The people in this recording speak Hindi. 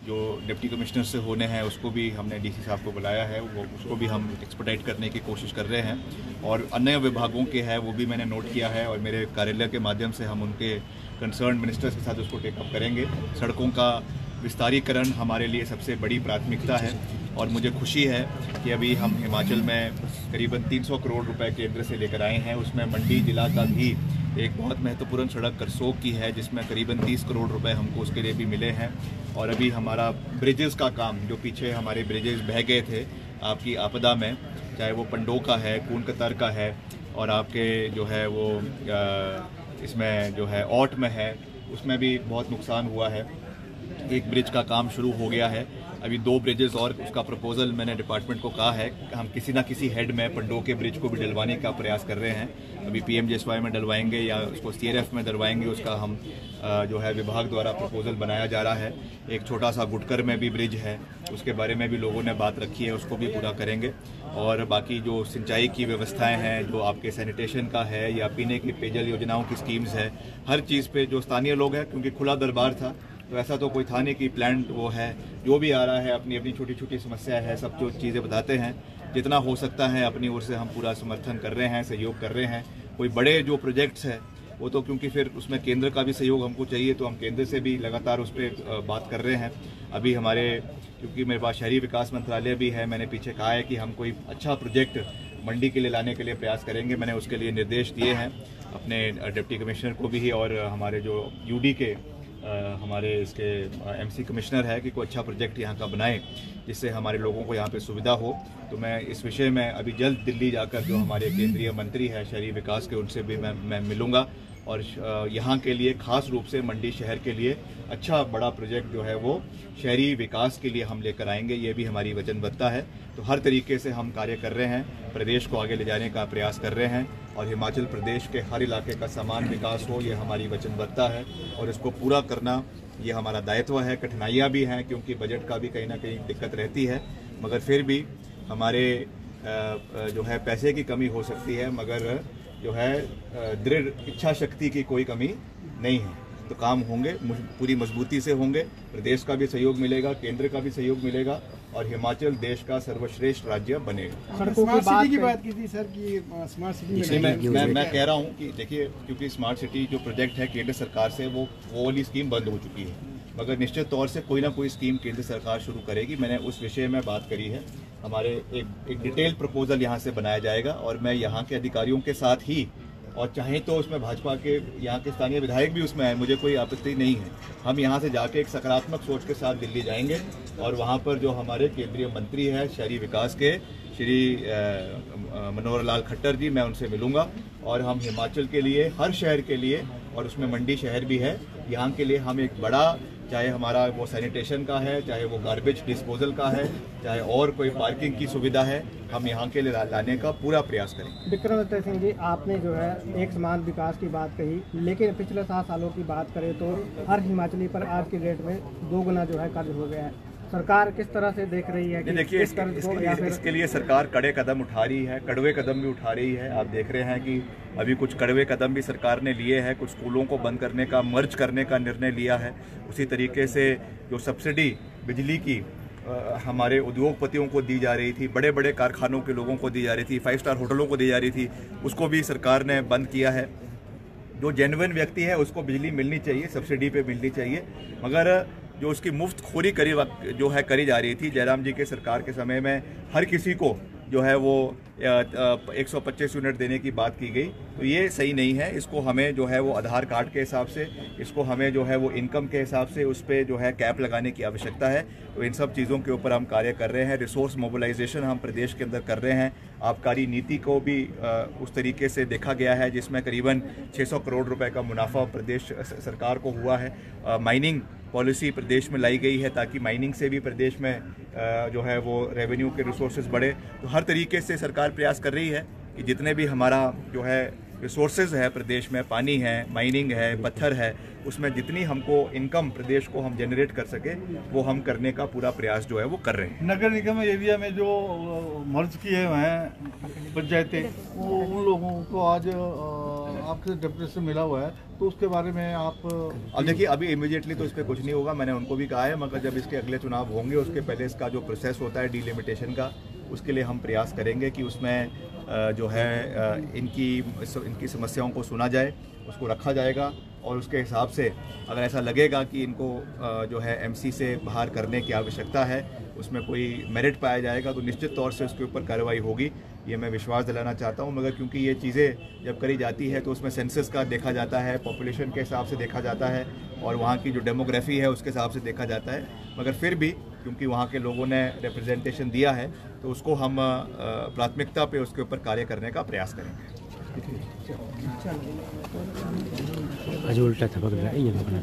जो डिप्टी कमिश्नर से होने हैं उसको भी हमने डीसी साहब को बुलाया है, वो उसको भी हम एक्सपर्टाइट करने की कोशिश कर रहे हैं। और अन्य विभागों के हैं वो भी मैंने नोट किया है और मेरे कार्यालय के माध्यम से हम उनके कंसर्न मिनिस्टर्स के साथ उसको टेकअप करेंगे। सड़कों का विस्तारीकरण हमारे लिए सबसे बड़ी प्राथमिकता है और मुझे खुशी है कि अभी हम हिमाचल में करीबन 300 करोड़ रुपए केंद्र से लेकर आए हैं। उसमें मंडी जिला का भी एक बहुत महत्वपूर्ण सड़क करसोग की है जिसमें करीबन 30 करोड़ रुपए हमको उसके लिए भी मिले हैं। और अभी हमारा ब्रिजेस का काम, जो पीछे हमारे ब्रिजेस बह गए थे आपकी आपदा में, चाहे वो पंडो का है, कून कतर का है और आपके जो है वो इसमें जो है औट में है, उसमें भी बहुत नुकसान हुआ है। एक ब्रिज का काम शुरू हो गया है, अभी 2 ब्रिजेस और उसका प्रपोजल मैंने डिपार्टमेंट को कहा है हम किसी ना किसी हेड में पंडो के ब्रिज को भी डलवाने का प्रयास कर रहे हैं। अभी PMJSY में डलवाएंगे या उसको CRF में डलवाएंगे, उसका हम जो है विभाग द्वारा प्रपोजल बनाया जा रहा है। एक छोटा सा गुटकर में भी ब्रिज है, उसके बारे में भी लोगों ने बात रखी है, उसको भी पूरा करेंगे। और बाकी जो सिंचाई की व्यवस्थाएं हैं, जो आपके सैनिटेशन का है या पीने की पेयजल योजनाओं की स्कीम्स है, हर चीज़ पे जो स्थानीय लोग हैं, क्योंकि खुला दरबार था तो ऐसा तो कोई था नहीं कि प्लान वो है, जो भी आ रहा है अपनी अपनी छोटी छोटी समस्या है, सब जो चीज़ें बताते हैं। जितना हो सकता है अपनी ओर से हम पूरा समर्थन कर रहे हैं, सहयोग कर रहे हैं। कोई बड़े जो प्रोजेक्ट्स हैं वो तो क्योंकि फिर उसमें केंद्र का भी सहयोग हमको चाहिए, तो हम केंद्र से भी लगातार उस पर बात कर रहे हैं। अभी हमारे क्योंकि मेरे पास शहरी विकास मंत्रालय भी है, मैंने पीछे कहा है कि हम कोई अच्छा प्रोजेक्ट मंडी के लिए लाने के लिए प्रयास करेंगे। मैंने उसके लिए निर्देश दिए हैं अपने डिप्टी कमिश्नर को भी और हमारे जो UD के हमारे इसके MC कमिश्नर है कि कोई अच्छा प्रोजेक्ट यहाँ का बनाए जिससे हमारे लोगों को यहाँ पे सुविधा हो। तो मैं इस विषय में अभी जल्द दिल्ली जाकर जो हमारे केंद्रीय मंत्री हैं शहरी विकास के, उनसे भी मैं मिलूँगा और यहाँ के लिए खास रूप से मंडी शहर के लिए अच्छा बड़ा प्रोजेक्ट जो है वो शहरी विकास के लिए हम लेकर आएंगे। ये भी हमारी वचनबद्धता है। तो हर तरीके से हम कार्य कर रहे हैं, प्रदेश को आगे ले जाने का प्रयास कर रहे हैं और हिमाचल प्रदेश के हर इलाके का समान विकास हो, ये हमारी वचनबद्धता है और इसको पूरा करना ये हमारा दायित्व है। कठिनाइयाँ भी हैं क्योंकि बजट का भी कहीं ना कहीं दिक्कत रहती है, मगर फिर भी हमारे जो है पैसे की कमी हो सकती है, मगर जो है दृढ़ इच्छा शक्ति की कोई कमी नहीं है। तो काम होंगे, पूरी मजबूती से होंगे, प्रदेश का भी सहयोग मिलेगा, केंद्र का भी सहयोग मिलेगा और हिमाचल देश का सर्वश्रेष्ठ राज्य बनेगा। स्मार्ट सिटी की बात की थी सर कि स्मार्ट सिटी में मैं कह रहा हूँ कि देखिए, क्योंकि स्मार्ट सिटी जो प्रोजेक्ट है केंद्र सरकार से वो वाली स्कीम बंद हो चुकी है, मगर निश्चित तौर से कोई ना कोई स्कीम केंद्र सरकार शुरू करेगी। मैंने उस विषय में बात करी है, हमारे एक डिटेल प्रपोजल यहाँ से बनाया जाएगा और मैं यहाँ के अधिकारियों के साथ ही, और चाहे तो उसमें भाजपा के यहाँ के स्थानीय विधायक भी उसमें आए, मुझे कोई आपत्ति नहीं है। हम यहाँ से जाके एक सकारात्मक सोच के साथ दिल्ली जाएंगे और वहाँ पर जो हमारे केंद्रीय मंत्री हैं शहरी विकास के श्री मनोहर लाल खट्टर जी, मैं उनसे मिलूंगा और हम हिमाचल के लिए, हर शहर के लिए, और उसमें मंडी शहर भी है, यहाँ के लिए हम एक बड़ा, चाहे हमारा वो सैनिटेशन का है, चाहे वो गार्बेज डिस्पोजल का है, चाहे और कोई पार्किंग की सुविधा है, हम यहाँ के लिए लाने का पूरा प्रयास करेंगे। विक्रमादित्य सिंह जी, आपने जो है एक समान विकास की बात कही, लेकिन पिछले 7 सालों की बात करें तो हर हिमाचली पर आज के डेट में 2 गुना जो है कर्ज हो गया है। सरकार किस तरह से देख रही है कि देखिए, इसके लिए सरकार कड़े कदम उठा रही है, कड़वे कदम भी उठा रही है। आप देख रहे हैं कि अभी कुछ कड़वे कदम भी सरकार ने लिए हैं, कुछ स्कूलों को बंद करने का, मर्ज करने का निर्णय लिया है। उसी तरीके से जो सब्सिडी बिजली की हमारे उद्योगपतियों को दी जा रही थी, बड़े बड़े कारखानों के लोगों को दी जा रही थी, 5 स्टार होटलों को दी जा रही थी, उसको भी सरकार ने बंद किया है। जो जेन्युइन व्यक्ति है उसको बिजली मिलनी चाहिए, सब्सिडी पे मिलनी चाहिए, मगर जो उसकी मुफ्त खोरी करी जा रही थी जयराम जी के सरकार के समय में, हर किसी को जो है वो 125 यूनिट देने की बात की गई, तो ये सही नहीं है। इसको हमें जो है वो आधार कार्ड के हिसाब से, इसको हमें जो है वो इनकम के हिसाब से उस पर जो है कैप लगाने की आवश्यकता है। तो इन सब चीज़ों के ऊपर हम कार्य कर रहे हैं। रिसोर्स मोबिलाइजेशन हम प्रदेश के अंदर कर रहे हैं। आबकारी नीति को भी उस तरीके से देखा गया है जिसमें करीबन 600 करोड़ रुपए का मुनाफा प्रदेश सरकार को हुआ है। माइनिंग पॉलिसी प्रदेश में लाई गई है ताकि माइनिंग से भी प्रदेश में जो है वो रेवेन्यू के रिसोर्सेज बढ़े। तो हर तरीके से सरकार प्रयास कर रही है कि जितने भी हमारा जो है रिसोर्सेज है प्रदेश में, पानी है, माइनिंग है, पत्थर है, उसमें जितनी हमको इनकम प्रदेश को हम जनरेट कर सके वो हम करने का पूरा प्रयास जो है वो कर रहे हैं। नगर निगम एरिया में जो मर्ज किए हुए हैं पंचायतें, वो उन लोगों को आज आपसे डिप्टी से मिला हुआ है, तो उसके बारे में आप अब देखिए, अभी इमीडिएटली तो इस पर कुछ नहीं होगा, मैंने उनको भी कहा है, मगर जब इसके अगले चुनाव होंगे उसके पहले इसका जो प्रोसेस होता है डिलिमिटेशन का, उसके लिए हम प्रयास करेंगे कि उसमें जो है इनकी समस्याओं को सुना जाए, उसको रखा जाएगा और उसके हिसाब से अगर ऐसा लगेगा कि इनको जो है एमसी से बाहर करने की आवश्यकता है, उसमें कोई मेरिट पाया जाएगा तो निश्चित तौर से उसके ऊपर कार्रवाई होगी, ये मैं विश्वास दिलाना चाहता हूँ। मगर क्योंकि ये चीज़ें जब करी जाती है तो उसमें सेंसस का देखा जाता है, पॉपुलेशन के हिसाब से देखा जाता है और वहाँ की जो डेमोग्राफी है उसके हिसाब से देखा जाता है, मगर फिर भी क्योंकि वहाँ के लोगों ने रिप्रेजेंटेशन दिया है तो उसको हम प्राथमिकता पे उसके ऊपर कार्य करने का प्रयास करेंगे। आज उल्टा थपक रहा है ये वीडियो